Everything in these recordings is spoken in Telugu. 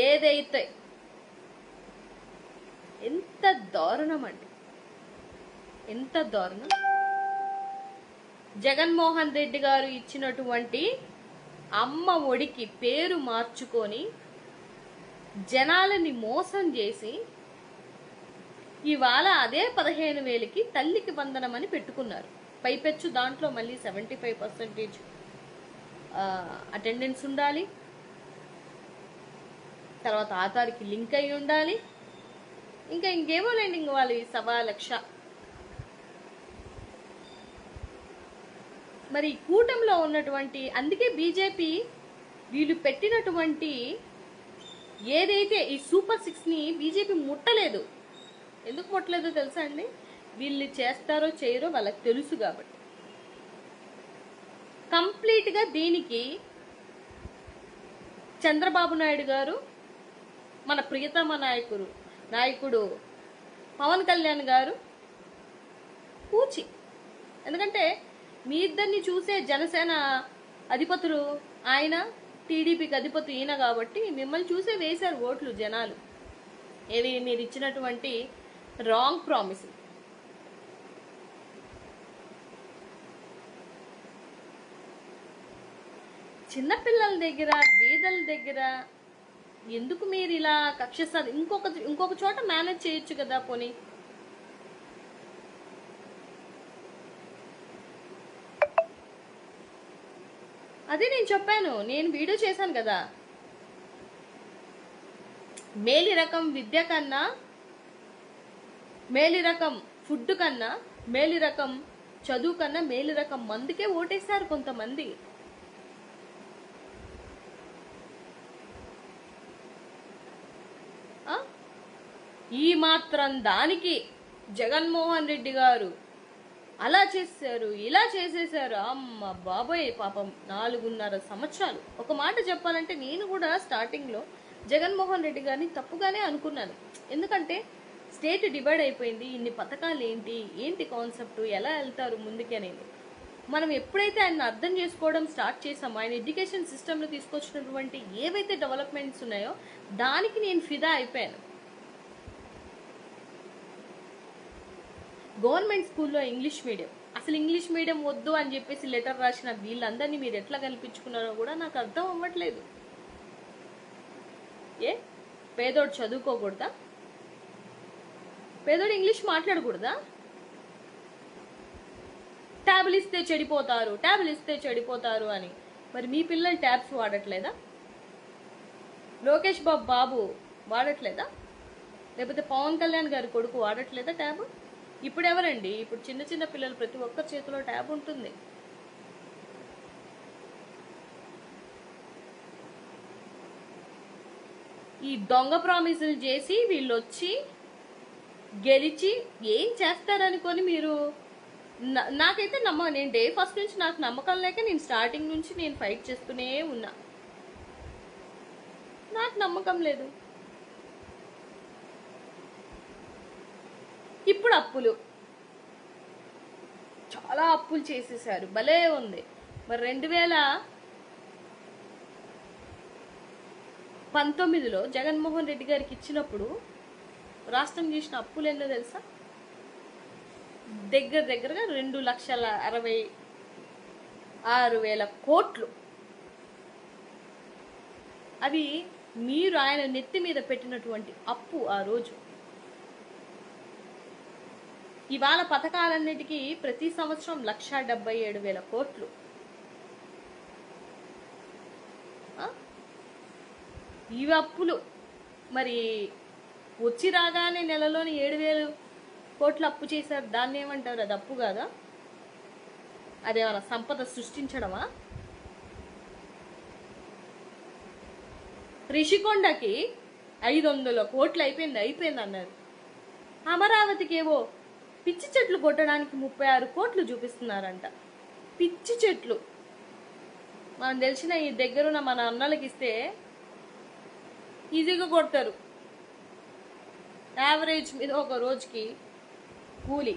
ఏదైతే ఎంత దారుణం అండి, ఎంత దారుణం. జగన్మోహన్ రెడ్డి గారు ఇచ్చినటువంటి అమ్మ ఒడికి పేరు మార్చుకొని జనాలని మోసం చేసి ఇవాళ అదే 15,000కి తల్లికి వందనం అని పెట్టుకున్నారు. పైపెచ్చు దాంట్లో మళ్ళీ 75% అటెండెన్స్ ఉండాలి, తర్వాత ఆధార్కి లింక్ అయి ఉండాలి, ఇంకేమో లేండి, ఇంక వాళ్ళు 1,00,000. మరి కూటమిలో ఉన్నటువంటి, అందుకే బీజేపీ వీళ్ళు పెట్టినటువంటి ఏదైతే ఈ సూపర్ 6ని బీజేపీ ముట్టలేదు. ఎందుకు ముట్టలేదో తెలుసా అండి? వీళ్ళు చేస్తారో చేయరో వాళ్ళకి తెలుసు కాబట్టి. కంప్లీట్గా దీనికి చంద్రబాబు నాయుడు గారు, మన ప్రియతమ నాయకుడు పవన్ కళ్యాణ్ గారు పూచి. ఎందుకంటే మీ ఇద్దరిని చూసే జనసేన అధిపతులు ఆయన, టీడీపీకి అధిపతి ఈయన కాబట్టి మిమ్మల్ని చూసే వేశారు ఓట్లు జనాలు. ఏది మీరు ఇచ్చినటువంటి రాంగ్ ప్రామిస్. చిన్నపిల్లల దగ్గర, బీదల దగ్గర ఎందుకు మీరు ఇలా కక్ష ఇంకొక చోట మేనేజ్ చేయొచ్చు కదా పోనీ. అదే నేను చెప్పాను, నేను వీడియో చేశాను కదా, మేలి రకం విద్య కన్నా, మేలి రకం ఫుడ్ కన్నా, మేలి రకం చదువు కన్నా మేలి రకం మందుకే ఓటేశారు కొంతమంది. ఈ మాత్రం దానికి జగన్మోహన్ రెడ్డి గారు అలా చేశారు, ఇలా చేసేసారు. అమ్మ బాబోయ్, పాపం 4.5 సంవత్సరాలు. ఒక మాట చెప్పాలంటే నేను కూడా స్టార్టింగ్లో జగన్మోహన్ రెడ్డి గారిని తప్పుగానే అనుకున్నాను. ఎందుకంటే స్టేట్ డివైడ్ అయిపోయింది, ఇన్ని పథకాలు ఏంటి కాన్సెప్ట్, ఎలా వెళ్తారు ముందుకి అనేది. మనం ఎప్పుడైతే ఆయన అర్థం చేసుకోవడం స్టార్ట్ చేసామో, ఆయన ఎడ్యుకేషన్ సిస్టంలో తీసుకొచ్చినటువంటి ఏవైతే డెవలప్మెంట్స్ ఉన్నాయో దానికి నేను ఫిదా అయిపోయాను. గవర్నమెంట్ స్కూల్లో ఇంగ్లీష్ మీడియం, అసలు ఇంగ్లీష్ మీడియం వద్దు అని చెప్పేసి లెటర్ రాసిన వీళ్ళందరినీ మీరు ఎట్లా కల్పించుకున్నారో కూడా నాకు అర్థం అవ్వట్లేదు. పేదోడు చదువుకోకూడదా? పేదోడు ఇంగ్లీష్ మాట్లాడకూడదా? ట్యాబ్లు ఇస్తే చెడిపోతారు అని. మరి మీ పిల్లలు ట్యాబ్స్ వాడట్లేదా? లోకేష్ బాబు వాడట్లేదా? లేకపోతే పవన్ కళ్యాణ్ గారి కొడుకు వాడట్లేదా ట్యాబ్? ఇప్పుడు ఎవరండి? ఇప్పుడు చిన్న పిల్లలు ప్రతి ఒక్కరి చేతిలో ట్యాబ్ ఉంటుంది. ఈ దొంగ ప్రామిసులు చేసి వీళ్ళు వచ్చి గెలిచి ఏం చేస్తారనుకొని మీరు, నాకైతే నేను డే ఫస్ట్ నుంచి నాకు నమ్మకం లేక నేను స్టార్టింగ్ నుంచి నేను ఫైట్ చేస్తూనే ఉన్నా. నాకు నమ్మకం లేదు. ఇప్పుడు అప్పులు, చాలా అప్పులు చేసేసారు, భలే ఉంది. మరి 2019లో జగన్మోహన్ రెడ్డి గారికి ఇచ్చినప్పుడు రాష్ట్రం చేసిన అప్పులు ఎన్నో తెలుసా? దగ్గరగా 2,66,000 కోట్లు. అవి మీరు ఆయన నెత్తి మీద పెట్టినటువంటి అప్పు ఆ రోజు. ఇవాళ పథకాలన్నిటికీ ప్రతి సంవత్సరం 1,77,000 కోట్లు. ఇవి అప్పులు. మరి వచ్చి రాగానే నెలలోని 7,000 కోట్లు అప్పు చేశారు. దాన్ని ఏమంటారు? అది అప్పు కాదా? అదేమన్నా సంపద సృష్టించడమా? రిషికొండకి 500 కోట్లు అయిపోయింది అన్నారు. అమరావతికి ఏవో పిచ్చి చెట్లు కొట్టడానికి 36 కోట్లు చూపిస్తున్నారంట. పిచ్చి చెట్లు మనం తెలిసిన ఈ దగ్గరున్న మన అన్నలకి ఇస్తే ఈజీగా కొడతారు. యావరేజ్ మీద ఒక రోజుకి కూలి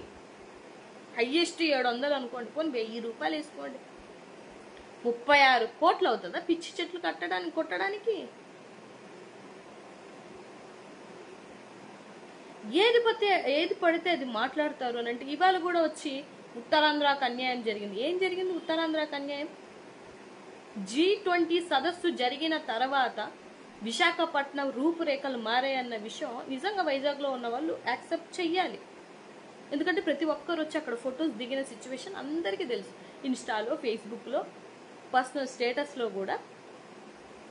హైయెస్ట్ 700 అనుకోండి, పోనీ 1000 రూపాయలు వేసుకోండి, 36 కోట్లు అవుతుందా పిచ్చి చెట్లు కొట్టడానికి? ఏది పడితే అది మాట్లాడతారు అని అంటే ఇవాళ కూడా వచ్చి ఉత్తరాంధ్రకు అన్యాయం జరిగింది. ఏం జరిగింది ఉత్తరాంధ్రకు అన్యాయం? G20 సదస్సు జరిగిన తర్వాత విశాఖపట్నం రూపురేఖలు మారాయన్న విషయం నిజంగా వైజాగ్లో ఉన్న వాళ్ళు యాక్సెప్ట్ చెయ్యాలి. ఎందుకంటే ప్రతి ఒక్కరు వచ్చి అక్కడ ఫొటోస్ దిగిన సిచ్యువేషన్ అందరికీ తెలుసు. ఇన్స్టాలో, ఫేస్బుక్లో, పర్సనల్ స్టేటస్లో కూడా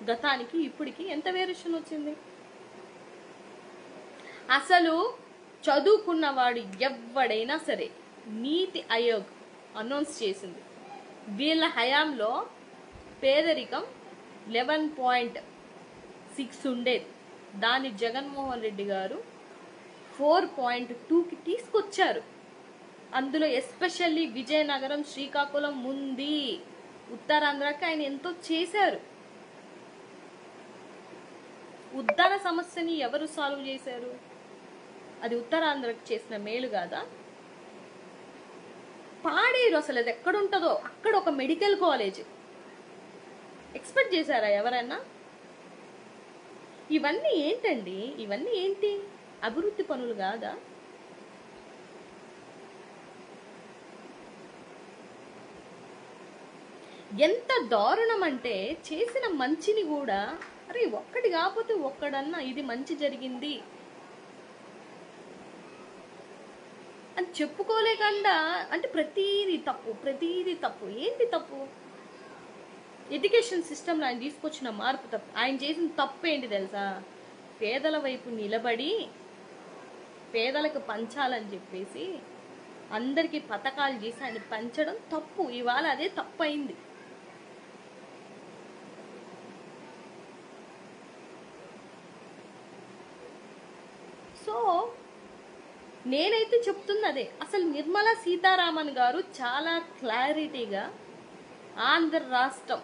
గతానికి ఇప్పటికి ఎంత వేరియేషన్ వచ్చింది. అసలు చదువుకున్నవాడు ఎవడైనా సరే నీతి ఆయోగ్ అనౌన్స్ చేసింది వీళ్ళ హయాంలో పేదరికం 11.6 ఉండేది. దాన్ని జగన్మోహన్ రెడ్డి గారు 4.2కి తీసుకొచ్చారు. అందులో ఎస్పెషల్లీ విజయనగరం, శ్రీకాకుళం ముందు ఉత్తరాంధ్రకి ఆయన ఎంతో చేశారు. ఉద్దాన సమస్యని ఎవరు సాల్వ్ చేశారు? అది ఉత్తరాంధ్రకి చేసిన మేలు కాదా? పాడేరు అసలు అది ఎక్కడుంటుందో అక్కడ ఒక మెడికల్ కాలేజ్ ఎక్స్పెక్ట్ చేశారా ఎవరైనా? ఇవన్నీ ఏంటండి? ఇవన్నీ ఏంటి? అభివృద్ధి పనులు కాదా? ఎంత దారుణం అంటే చేసిన మంచిని కూడా అరే ఒక్కటి కాకపోతే ఒక్కడన్నా ఇది మంచి జరిగింది అని చెప్పుకోలేకుండా అంటే ప్రతీది తప్పు. ఏంటి తప్పు? ఎడ్యుకేషన్ సిస్టంలో ఆయన తీసుకొచ్చిన మార్పు తప్పు. ఆయన చేసిన తప్పు ఏంటి తెలుసా? పేదల వైపు నిలబడి పేదలకు పంచాలని చెప్పేసి అందరికీ పథకాలు చేసి ఆయన పంచడం తప్పు. ఇవాళ అదే తప్పు అయింది. సో నేనైతే చెప్తున్నా అదే. అసలు నిర్మలా సీతారామన్ గారు చాలా క్లారిటీగా ఆంధ్ర రాష్ట్రం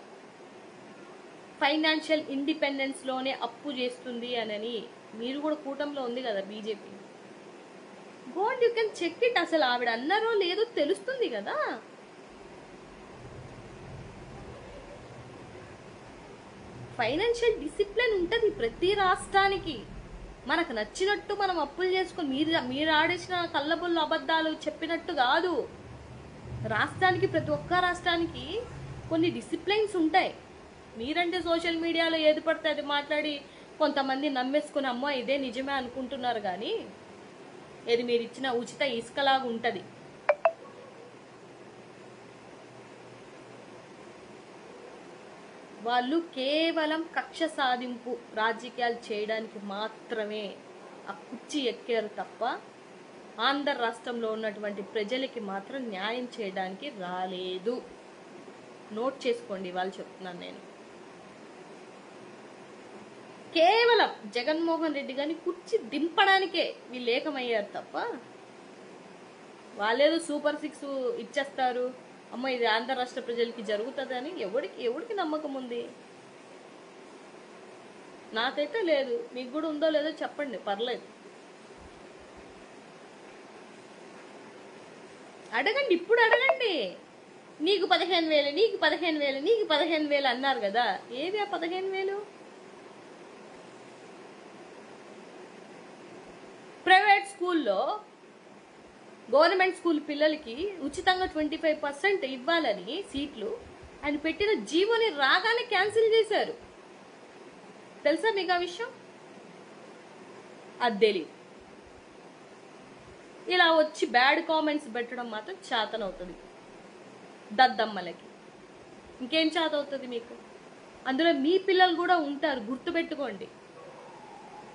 ఫైనాన్షియల్ ఇండిపెండెన్స్ లోనే అప్పు చేస్తుంది అని, మీరు కూడా కూటమిలో ఉంది కదా BJP, gold you can check it. అసలు ఆవిడ అన్నారో లేదో తెలుస్తుంది కదా. ఫైనాన్షియల్ డిసిప్లిన్ ఉంటుంది ప్రతి రాష్ట్రానికి. మనకు నచ్చినట్టు మనం అప్పులు చేసుకొని మీరు ఆడేసిన కళ్ళబొల్లు అబద్ధాలు చెప్పినట్టు కాదు. రాష్ట్రానికి, ప్రతి ఒక్క రాష్ట్రానికి కొన్ని డిసిప్లైన్స్ ఉంటాయి. మీరంటే సోషల్ మీడియాలో ఏది పడితే అది మాట్లాడి కొంతమంది నమ్మేసుకుని అమ్మో ఇదే నిజమే అనుకుంటున్నారు. కానీ ఇది మీరు ఇచ్చిన ఉచిత ఇసుకలాగా ఉంటుంది. వాళ్ళు కేవలం కక్ష సాధింపు రాజకీయాలు చేయడానికి మాత్రమే ఆ కుర్చీ ఎక్కారు తప్ప ఆంధ్ర రాష్ట్రంలో ఉన్నటువంటి ప్రజలకి మాత్రం న్యాయం చేయడానికి రాలేదు. నోట్ చేసుకోండి, వాళ్ళు చెప్తున్నాను నేను. కేవలం జగన్మోహన్ రెడ్డి గారిని కుర్చీ దింపడానికే వీళ్ళు ఏకమయ్యారు తప్ప వాళ్ళేదో సూపర్ 6 ఇచ్చేస్తారు, అమ్మ ఇది ఆంధ్ర రాష్ట్ర ప్రజలకి జరుగుతుంది అని ఎవడికి నమ్మకం ఉంది? నాకైతే లేదు. మీకు కూడా ఉందో లేదో చెప్పండి, పర్లేదు, అడగండి, ఇప్పుడు అడగండి. నీకు 15,000, నీకు 15,000, నీకు 15,000 అన్నారు కదా, ఏవి ఆ 15,000? ప్రైవేట్ స్కూల్లో గవర్నమెంట్ స్కూల్ పిల్లలకి ఉచితంగా 25% ఇవ్వాలని సీట్లు ఆయన పెట్టిన జీవోని రాగానే క్యాన్సిల్ చేశారు. తెలుసా మీకు ఆ విషయం? అది తెలియదు. ఇలా వచ్చి బ్యాడ్ కామెంట్స్ పెట్టడం మాత్రం చేతనవుతుంది దద్దమ్మలకి. ఇంకేం చేతవుతుంది మీకు? అందులో మీ పిల్లలు కూడా ఉంటారు, గుర్తుపెట్టుకోండి.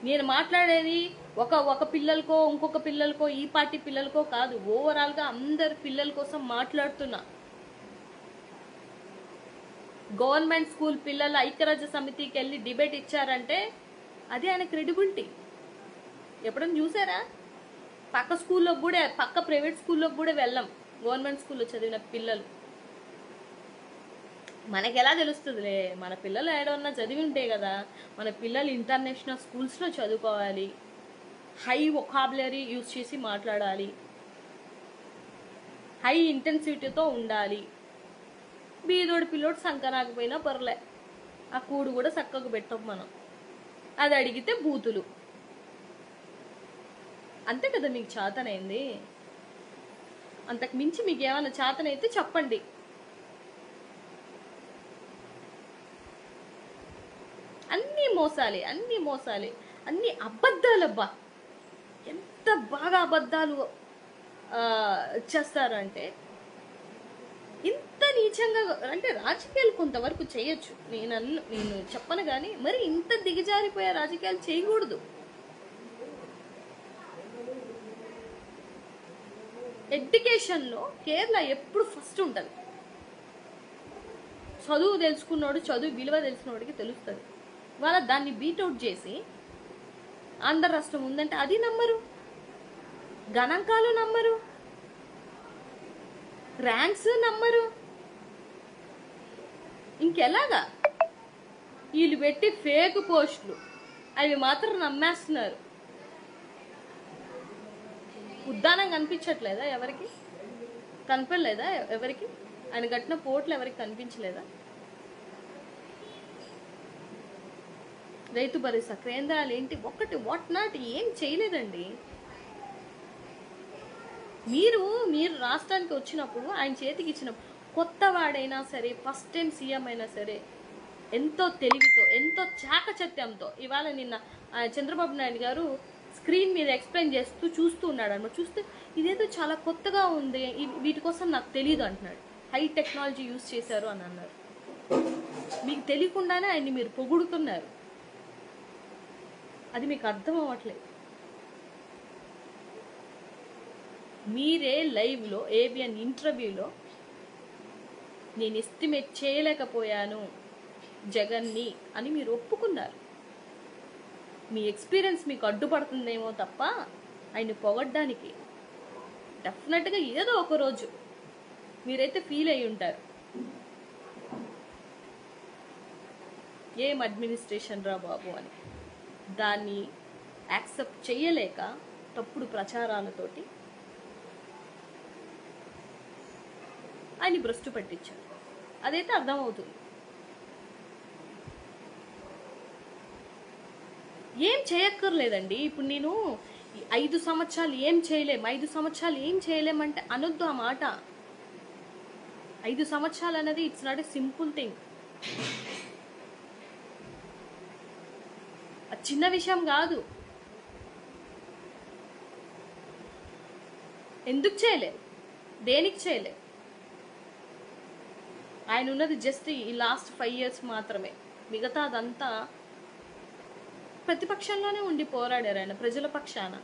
నేను మాట్లాడేది ఒక పిల్లలకో ఇంకొక పిల్లలకో ఈ పార్టీ పిల్లలకో కాదు, ఓవరాల్గా అందరి పిల్లల కోసం మాట్లాడుతున్నా. గవర్నమెంట్ స్కూల్ పిల్లలు ఐక్యరాజ్య సమితికి వెళ్ళి డిబేట్ ఇచ్చారంటే అది ఆయన క్రెడిబిలిటీ. ఎప్పుడైనా చూసారా? పక్క ప్రైవేట్ స్కూల్లోకి కూడా వెళ్ళాం గవర్నమెంట్ స్కూల్లో చదివిన పిల్లలు. మనకి ఎలా తెలుస్తుందిలే, మన పిల్లలు ఏడన్నా చదివి ఉంటే కదా. మన పిల్లలు ఇంటర్నేషనల్ స్కూల్స్లో చదువుకోవాలి, హై వొకాబులరీ యూజ్ చేసి మాట్లాడాలి, హై ఇంటెన్సిటీతో ఉండాలి. బీదోడి పిల్లోడు సంకరాకపోయినా పర్లే, ఆ కూడు కూడా చక్కగా పెట్టం మనం. అది అడిగితే బూతులు. అంతే కదా మీకు చేతనైంది. అంతకు మించి మీకు ఏమైనా చేతనైతే చెప్పండి. అన్నీ మోసాలే, అన్ని అబద్ధాలబ్బా. ఎంత బాగా అబద్ధాలు చేస్తారంటే, ఇంత నీచంగా అంటే రాజకీయాలు కొంతవరకు చేయొచ్చు, నేను చెప్పను, కానీ మరి ఇంత దిగజారిపోయే రాజకీయాలు చేయకూడదు. ఎడ్యుకేషన్లో కేరళ ఎప్పుడు ఫస్ట్ ఉంటుంది. చదువు తెలుసుకున్నాడు, చదువు విలువ తెలిసినోడికి తెలుస్తుంది. వాళ్ళ దాన్ని బీట్అవుట్ చేసి ఆంధ్ర రాష్ట్రం ఉందంటే అది నమ్మరు, గణాంకాలు నమ్మరు, ర్యాంక్స్ నమ్మరు. ఇంకెలాగా? వీళ్ళు పెట్టి ఫేక్ పోస్టులు అవి మాత్రం నమ్మేస్తున్నారు. ఉద్దానం కనిపించట్లేదా? ఎవరికి కనిపించలేదా? ఎవరికి ఆయన కట్టిన పోట్లు ఎవరికి కనిపించలేదా? రైతు భరోసా కేంద్రాలు ఏంటి, ఒకటి వాట్ నాట్ ఏం చేయలేదండి. మీరు రాష్ట్రానికి వచ్చినప్పుడు ఆయన చేతికి ఇచ్చినప్పుడు కొత్త వాడైనా సరే, ఫస్ట్ టైం సీఎం అయినా సరే, ఎంతో తెలివితో, ఎంతో చాకచత్యంతో, ఇవాళ నిన్న చంద్రబాబు నాయుడు గారు స్క్రీన్ మీద ఎక్స్ప్లెయిన్ చేస్తూ చూస్తూ ఉన్నాడు అనమాట. చూస్తే ఇదేదో చాలా కొత్తగా ఉంది, వీటి కోసం నాకు తెలియదు అంటున్నాడు. హై టెక్నాలజీ యూజ్ చేశారు అని అన్నారు. మీకు తెలియకుండానే ఆయన్ని మీరు పొగుడుతున్నారు. అది మీకు అర్థం అవ్వట్లేదు. మీరే లైవ్లో ఏబిఎన్ ఇంటర్వ్యూలో నేను ఎస్టిమేట్ చేయలేకపోయాను జగన్ని అని మీరు ఒప్పుకున్నారు. మీ ఎక్స్పీరియన్స్ మీకు అడ్డుపడుతుందేమో తప్ప ఆయన పొగడ్డానికి డెఫినెట్గా ఏదో ఒక రోజు మీరైతే ఫీల్ అయి ఉంటారు. ఏం అడ్మినిస్ట్రేషన్ రా బాబు అని. దాన్ని యాక్సెప్ట్ చేయలేక తప్పుడు ప్రచారాలతోటి ఆయన భ్రష్టు పట్టించారు. అదైతే అర్థమవుతుంది. ఏం చేయక్కర్లేదండి. ఇప్పుడు నేను 5 సంవత్సరాలు ఏం చేయలేమంటే అనొద్దు ఆ మాట. 5 సంవత్సరాలు అనేది it's not a simple thing. అది చిన్న విషయం కాదు. ఎందుకు చేయలే? దేనికి చేయలే? ఆయన ఉన్నది జస్ట్ ఈ లాస్ట్ 5 years మాత్రమే. మిగతాదంతా ప్రతిపక్షంలోనే ఉండి పోరాడారు ఆయన ప్రజల పక్షాన.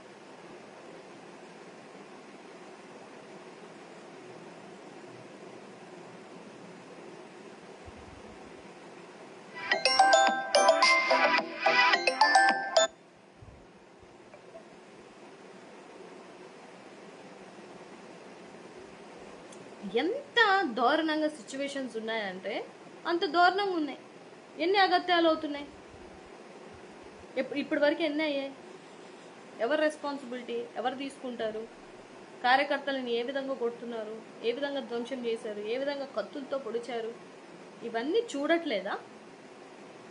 ఎంత దారుణంగా సిచ్యువేషన్స్ ఉన్నాయంటే అంత దారుణంగా ఉన్నాయి. ఎన్ని అగత్యాలు అవుతున్నాయి ఇప్పటి వరకు? ఎన్ని అయ్యాయి? ఎవరు రెస్పాన్సిబిలిటీ? ఎవరు తీసుకుంటారు? కార్యకర్తలను ఏ విధంగా కొడుతున్నారు, ఏ విధంగా ధ్వంసం చేశారు, ఏ విధంగా కత్తులతో పొడిచారు, ఇవన్నీ చూడట్లేదా?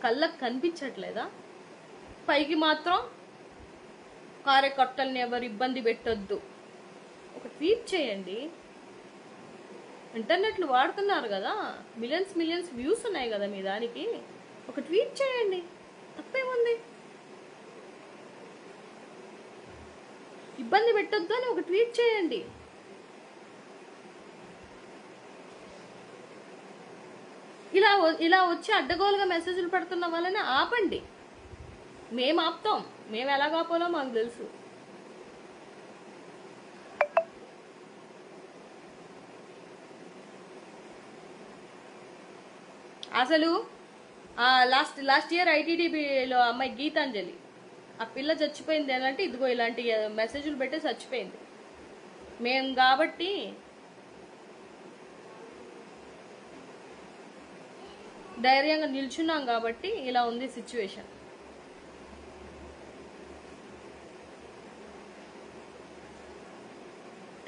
కళ్ళకు కనిపించట్లేదా? పైకి మాత్రం కార్యకర్తల్ని ఎవరు ఇబ్బంది పెట్టొద్దు. ఒక ట్వీట్ చేయండి. ఇంటర్నెట్లు వాడుతున్నారు కదా, మిలియన్స్ వ్యూస్ ఉన్నాయి కదా మీ దానికి. ఒక ట్వీట్ చేయండి, తప్పేముంది? ఇబ్బంది పెట్టొద్దు అని ఒక ట్వీట్ చేయండి. ఇలా వచ్చి అడ్డగోలుగా మెసేజ్లు పెడుతున్న వాళ్ళని ఆపండి. మేము ఆపుతాం. మేము ఎలా ఆపాలో మాకు తెలుసు. అసలు లాస్ట్ ఇయర్ ఐటీడీపీలో అమ్మాయి గీతాంజలి, ఆ పిల్ల చచ్చిపోయింది అంటే ఇదిగో ఇలాంటి మెసేజ్లు పెట్టి చచ్చిపోయింది. మేము కాబట్టి ధైర్యంగా నిల్చున్నాం కాబట్టి ఇలా ఉంది సిచ్యువేషన్.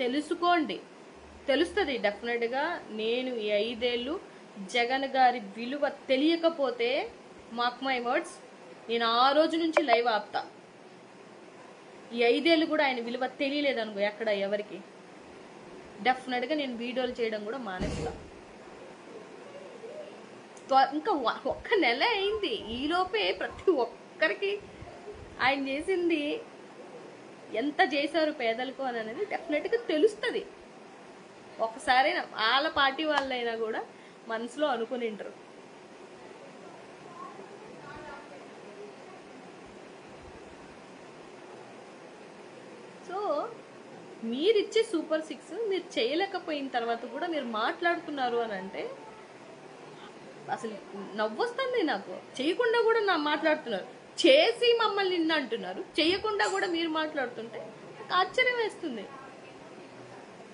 తెలుసుకోండి, తెలుస్తుంది డెఫినెట్గా. నేను ఈ 5 ఏళ్ళు జగన్ గారి విలువ తెలియకపోతే, మార్క్ మై వర్డ్స్, నేను ఆ రోజు నుంచి లైవ్ ఆపుతా. ఈ 5 ఏళ్ళు కూడా ఆయన విలువ తెలియలేదనుకో ఎక్కడ ఎవరికి, డెఫినెట్గా నేను వీడియోలు చేయడం కూడా మానేస్తా. ఇంకా ఒక్క నెల అయింది, ఈలోపే ప్రతి ఒక్కరికి ఆయన చేసింది ఎంత చేశారు పేదలకు అని అనేది డెఫినెట్గా తెలుస్తుంది. ఒకసారి వాళ్ళ పార్టీ వాళ్ళైనా కూడా మనసులో అనుకుని ఉంటారు. సో మీరిచ్చే సూపర్ 6 మీరు చేయలేకపోయిన తర్వాత కూడా మీరు మాట్లాడుతున్నారు అని అంటే అసలు నవ్వొస్తుంది నాకు. చేయకుండా కూడా మాట్లాడుతున్నారు, చేసి మమ్మల్ని నిన్న అంటున్నారు, చేయకుండా కూడా మీరు మాట్లాడుతుంటే ఆశ్చర్యం వేస్తుంది.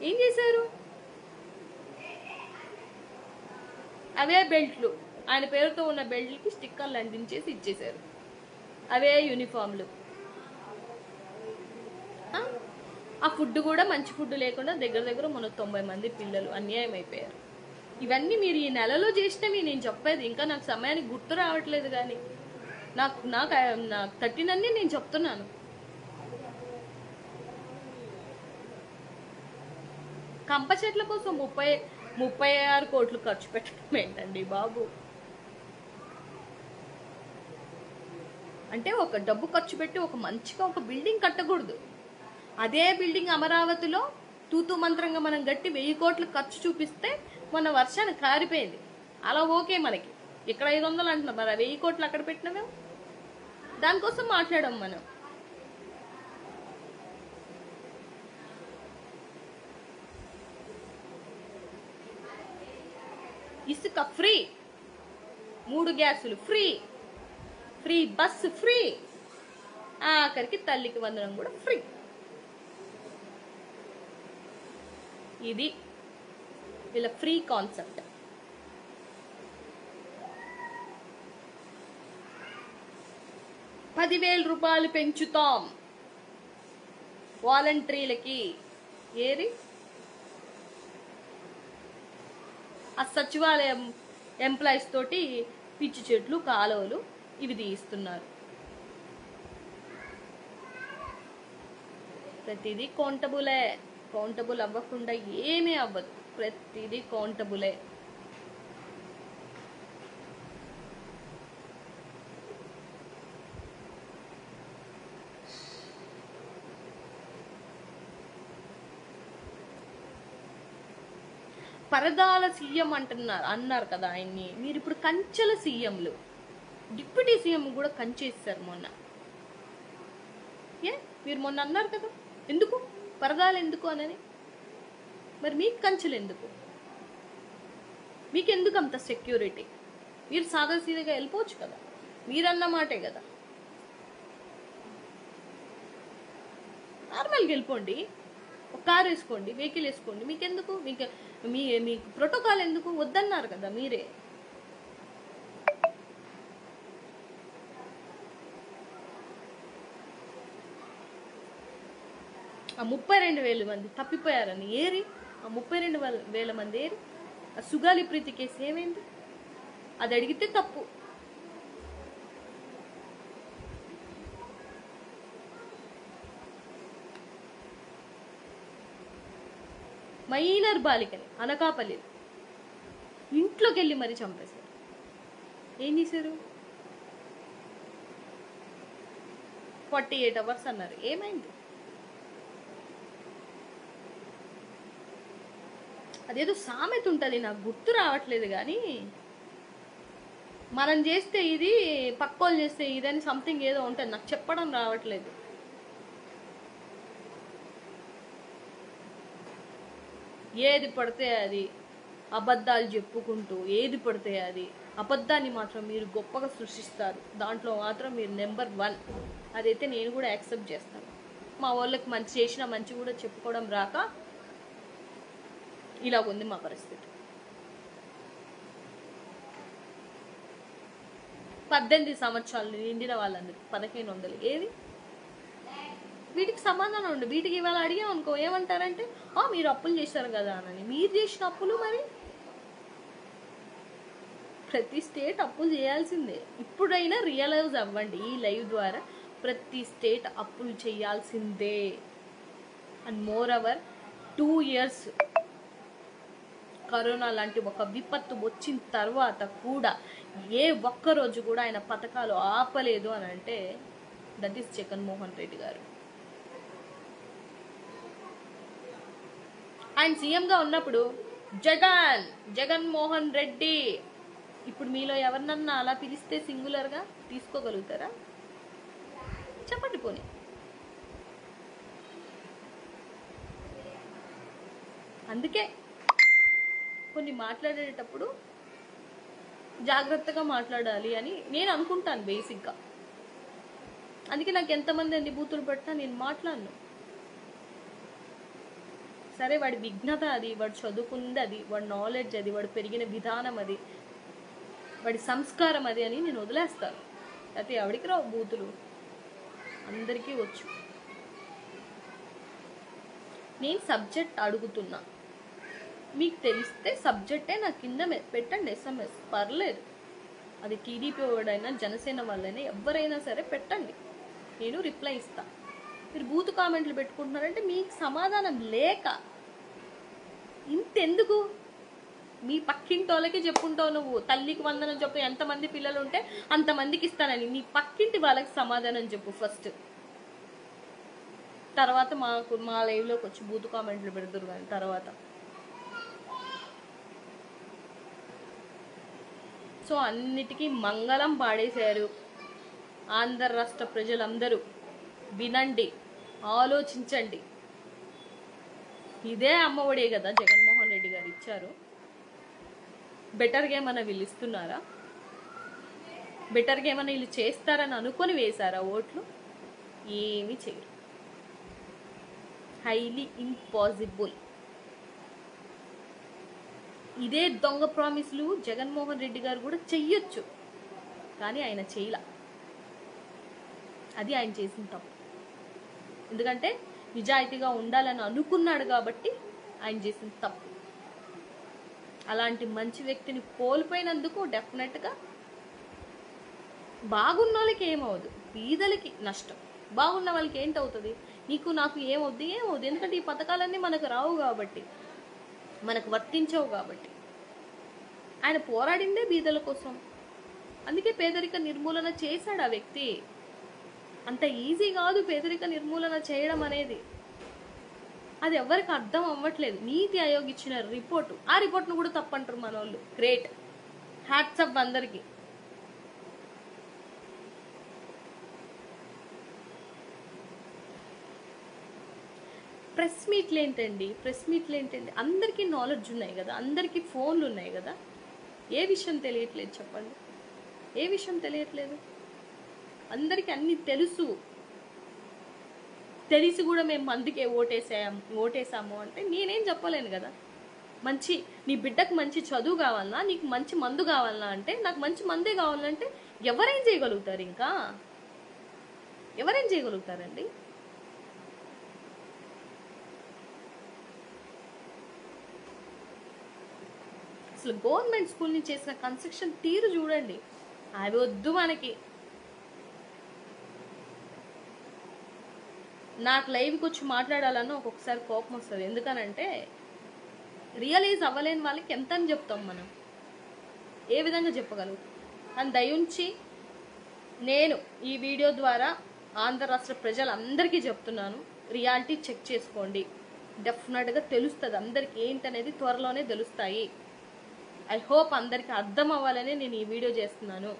ఏం చేశారు? అవే బెల్ట్లు, ఆయన పేరుతో ఉన్న బెల్ట్లకి స్టిక్కర్లు అంటించేసి ఇచ్చేశారు. అవే యూనిఫామ్లు. ఆ ఫుడ్ కూడా మంచి ఫుడ్ లేకుండా దగ్గర మన 90 మంది పిల్లలు అన్యాయం అయిపోయారు. ఇవన్నీ మీరు ఈ నెలలో చేసినవి నేను చెప్పేది. ఇంకా నాకు సమయానికి గుర్తు రావట్లేదు, కానీ నాకు తట్టినన్నీ నేను చెప్తున్నాను. కంప చెట్ల కోసం 36 కోట్లు ఖర్చు పెట్టడం ఏంటండి బాబు? అంటే ఒక డబ్బు ఖర్చు పెట్టి ఒక మంచిగా ఒక బిల్డింగ్ కట్టకూడదు. అదే బిల్డింగ్ అమరావతిలో తూతూ మంత్రంగా మనం గట్టి 1000 కోట్లు ఖర్చు చూపిస్తే మొన్న వర్షాన్ని కారిపోయింది. అలా ఓకే, మనకి ఇక్కడ 500 అంటున్నాం, మరి 1000 కోట్లు అక్కడ పెట్టినవే. దానికోసం మాట్లాడాం మనం. ఇసుక ఫ్రీ, 3 గ్యాసులు ఫ్రీ, ఫ్రీ బస్సు ఫ్రీ, ఆఖరికి తల్లికి వందనం కూడా ఫ్రీ. ఇది వీళ్ళ ఫ్రీ కాన్సెప్ట్. ₹10,000 పెంచుతాం వాలంటీర్లకి. ఏరి ఆ సచివాలయం ఎంప్లాయీస్ తోటి పిచ్చి చెట్లు, కాలువలు ఇవి తీస్తున్నారు. ప్రతిదీ కౌంటబులే. కౌంటబుల్ అవ్వకుండా ఏమీ అవ్వదు, ప్రతిదీ కౌంటబులే. పరదాల సీఎం అన్నారు కదా ఆయన్ని. మీరు ఇప్పుడు కంచెల సీఎంలు, డిప్యూటీ సీఎం కూడా కంచేస్తారు మొన్న. మీరు మొన్న అన్నారు కదా, ఎందుకు పరదాలు ఎందుకు అనని. మరి మీకు కంచెలు ఎందుకు? మీకెందుకు అంత సెక్యూరిటీ? మీరు సాదాసీదగా వెళ్ళిపోవచ్చు కదా, మీరన్న మాటే కదా. నార్మల్గా వెళ్ళిపోండి, ఒక కారు వేసుకోండి, వెహికల్ వేసుకోండి. మీకెందుకు? మీకు ప్రోటోకాల్ ఎందుకు? వద్దన్నారు కదా మీరే. ఆ 32,000 మంది తప్పిపోయారని ఏరి, ఆ 32,000 మంది ఏరి. ఆ సుగాలి ప్రీతి కేసు ఏమైంది? అది అడిగితే తప్పు. మైనర్ బాలికని అనకాపల్లి ఇంట్లోకి వెళ్ళి మరీ చంపేశారు. ఏం చేశారు? 48 అవర్స్ అన్నారు. ఏమైంది? అదేదో సామెత ఉంటుంది, నాకు గుర్తు రావట్లేదు, కానీ మనం చేస్తే ఇది, పక్కోళ్ళు చేస్తే ఇదని సంథింగ్ ఏదో ఉంటుంది, నాకు చెప్పడం రావట్లేదు. ఏది పడితే అది అబద్ధాలు చెప్పుకుంటూ, ఏది పడితే అది అబద్ధాన్ని మాత్రం మీరు గొప్పగా సృష్టిస్తారు, దాంట్లో మాత్రం మీరు నెంబర్ 1. అదైతే నేను కూడా యాక్సెప్ట్ చేస్తాను. మా వాళ్ళకి మంచి చేసిన మంచి కూడా చెప్పుకోవడం రాక ఇలా ఉంది మా పరిస్థితి. 18 సంవత్సరాలు నిండిన వాళ్ళందరికీ 1,500 ఏది? వీటికి సమాధానం ఉండు. వీటికి ఇవాళ అడిగాం అనుకో, ఏమంటారంటే మీరు అప్పులు చేశారు కదా అని. మీరు చేసిన అప్పులు మరి ప్రతి స్టేట్ అప్పులు చేయాల్సిందే. ఇప్పుడైనా రియలైజ్ అవ్వండి ఈ లైవ్ ద్వారా. ప్రతి స్టేట్ అప్పులు చేయాల్సిందే. And more over 2 years corona లాంటి ఒక విపత్తు వచ్చిన తర్వాత కూడా ఏ ఒక్కరోజు కూడా ఆయన పథకాలు ఆపలేదు అని అంటే దట్ ఈస్ జగన్మోహన్ రెడ్డి గారు. ఆయన సీఎంగా ఉన్నప్పుడు జగన్మోహన్ రెడ్డి. ఇప్పుడు మీలో ఎవరినన్నా అలా పిలిస్తే సింగులర్గా తీసుకోగలుగుతారా? చెప్పండి పోనీ. అందుకే కొన్ని మాట్లాడేటప్పుడు జాగ్రత్తగా మాట్లాడాలి అని నేను అనుకుంటాను బేసిక్గా. అందుకే నాకు ఎంతమంది ఎన్ని బూతులు పెట్టినా నేను మాట్లాడను. సరే, వాడి విఘ్నత అది, వాడు చదువుకుంది అది, వాడి నాలెడ్జ్ అది, వాడు పెరిగిన విధానం అది, వాడి సంస్కారం అది అని నేను వదిలేస్తాను. అయితే ఎవడికి రావు బూతులు, అందరికీ వచ్చు. నేను సబ్జెక్ట్ అడుగుతున్నా, మీకు తెలిస్తే సబ్జెక్టే నా కింద పెట్టండి SMS, పర్లేదు. అది టీడీపీ వాడైనా జనసేన వాళ్ళైనా ఎవరైనా సరే పెట్టండి, నేను రిప్లై ఇస్తా. మీరు బూతు కామెంట్లు పెట్టుకుంటున్నారంటే మీకు సమాధానం లేక. ఇంతెందుకు? మీ పక్కింటి వాళ్ళకి చెప్పుకుంటావు నువ్వు, తల్లికి వందనం చెప్పు, ఎంతమంది పిల్లలు ఉంటే అంతమందికి ఇస్తానని. నీ పక్కింటి వాళ్ళకి సమాధానం చెప్పు ఫస్ట్, తర్వాత మా లైవ్లోకి వచ్చి బూతు కామెంట్లు పెడతారు కానీ తర్వాత. సో అన్నిటికీ మంగళం పాడేశారు ఆంధ్ర రాష్ట్ర ప్రజలందరూ. వినండి, ఆలోచించండి. ఇదే అమ్మఒడే కదా జగన్మోహన్ రెడ్డి గారు ఇచ్చారు. బెటర్గా ఏమైనా వీళ్ళు ఇస్తున్నారా? బెటర్గా ఏమైనా వీళ్ళు చేస్తారని అనుకొని వేశారా ఓట్లు? ఏమీ చేయరు. Highly impossible. ఇదే దొంగ ప్రామిస్లు జగన్మోహన్ రెడ్డి గారు కూడా చెయ్యొచ్చు, కానీ ఆయన చేయలా. అది ఆయన చేసిన తప్పు. ఎందుకంటే నిజాయితీగా ఉండాలని అనుకున్నాడు కాబట్టి ఆయన చేసిన తప్పు. అలాంటి మంచి వ్యక్తిని కోల్పోయినందుకు డెఫినెట్గా బాగున్న వాళ్ళకి ఏమవుదు, బీదలకి నష్టం. బాగున్న వాళ్ళకి ఏంటవుతుంది? నీకు నాకు ఏమవుద్ది? ఎందుకంటే ఈ పథకాలన్నీ మనకు రావు కాబట్టి, మనకు వర్తించవు కాబట్టి. ఆయన పోరాడిందే బీదల కోసం. అందుకే పేదరిక నిర్మూలన చేశాడు ఆ వ్యక్తి. అంత ఈజీ కాదు పేదరిక నిర్మూలన చేయడం అనేది. అది ఎవరికి అర్థం అవ్వట్లేదు. నీతి ఆయోగ్ ఇచ్చిన రిపోర్టు, ఆ రిపోర్ట్ను కూడా తప్పంటారు మన వాళ్ళు. గ్రేట్, హ్యాట్స్ అప్ అందరికి. ప్రెస్ మీట్లు ఏంటండి? అందరికీ నాలెడ్జ్ ఉన్నాయి కదా, అందరికీ ఫోన్లు ఉన్నాయి కదా. ఏ విషయం తెలియట్లేదు చెప్పండి? ఏ విషయం తెలియట్లేదు? అందరికీ అన్నీ తెలుసు. తెలిసి కూడా మేము మందుకే ఓటేసాము అంటే నేనేం చెప్పలేను కదా. నీ బిడ్డకు మంచి చదువు కావాలన్నా, నీకు మంచి మందు కావాలన్నా అంటే, నాకు మంచి మందే కావాలంటే ఎవరేం చేయగలుగుతారు? ఇంకా ఎవరేం చేయగలుగుతారండి? అసలు గవర్నమెంట్ స్కూల్ నుంచి చేసిన కన్స్ట్రక్షన్ తీరు చూడండి. అవి వద్దు మనకి. నాకు లైవ్కి వచ్చి మాట్లాడాలన్నా ఒక్కొక్కసారి కోపం వస్తుంది. ఎందుకనంటే రియలైజ్ అవ్వలేని వాళ్ళకి ఎంత అని చెప్తాం మనం? ఏ విధంగా చెప్పగలుగుతాం? అని దయించి నేను ఈ వీడియో ద్వారా ఆంధ్ర రాష్ట్ర ప్రజలందరికీ చెప్తున్నాను, రియాలిటీ చెక్ చేసుకోండి. డెఫినెట్గా తెలుస్తుంది అందరికి ఏంటనేది, త్వరలోనే తెలుస్తాయి. ఐ హోప్ అందరికీ అర్థం అవ్వాలని నేను ఈ వీడియో చేస్తున్నాను.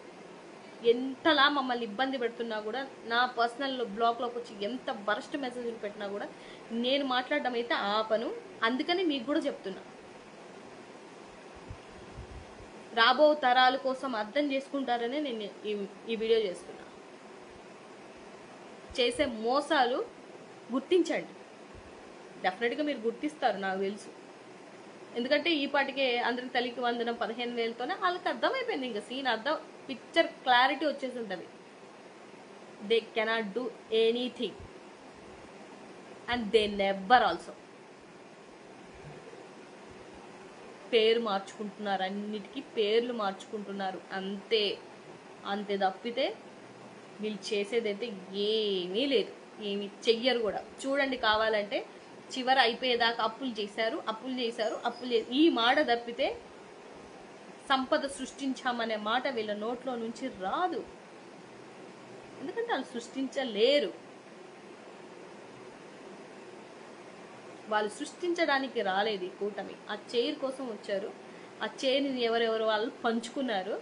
ఎంతలా మమ్మల్ని ఇబ్బంది పెడుతున్నా కూడా, నా పర్సనల్ బ్లాగ్లోకి వచ్చి ఎంత వరస్ట్ మెసేజ్లు పెట్టినా కూడా నేను మాట్లాడడం అయితే ఆపను. అందుకని మీకు కూడా చెప్తున్నా, రాబో తరాల కోసం అర్థం చేసుకుంటారని నేను ఈ వీడియో చేస్తున్నా. చేసే మోసాలు గుర్తించండి. డెఫినెట్గా మీరు గుర్తిస్తారు నాకు తెలుసు. ఎందుకంటే ఈ పాటికే అందరికి తల్లికి వందనం 15,000తోనే వాళ్ళకి అర్థమైపోయింది. ఇంకా సీన్ అర్థం, పిక్చర్ క్లారిటీ వచ్చేసి ఉంటుంది. They cannot do anything and they never also. పేరు మార్చుకుంటున్నారు, అన్నిటికీ పేర్లు మార్చుకుంటున్నారు, అంతే తప్పితే వీళ్ళు చేసేదైతే ఏమీ లేదు, ఏమీ చెయ్యరు కూడా. చూడండి, కావాలంటే చివరి అయిపోయేదాకా అప్పులు చేశారు, ఈ మాట తప్పితే సంపద సృష్టించామనే మాట వీళ్ళ నోట్లో నుంచి రాదు. ఎందుకంటే వాళ్ళు సృష్టించలేరు. వాళ్ళు సృష్టించడానికి రాలేదు ఈ కూటమి. ఆ చైర్ కోసం వచ్చారు. ఆ చైర్ని ఎవరెవరు వాళ్ళు పంచుకున్నారు,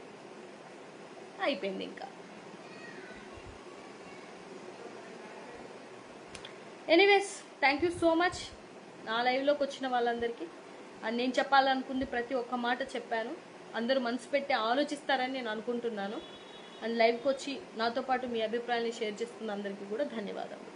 అయిపోయింది ఇంకా. Anyways, thank you so much నా లైవ్లోకి వచ్చిన వాళ్ళందరికీ. నేను చెప్పాలనుకుంది ప్రతి ఒక్క మాట చెప్పాను. అందరూ మనసు పెట్టి ఆలోచిస్తారని నేను అనుకుంటున్నాను. అండ్ లైవ్కి వచ్చి నాతో పాటు మీ అభిప్రాయాన్ని షేర్ చేస్తున్న అందరికీ కూడా ధన్యవాదాలు.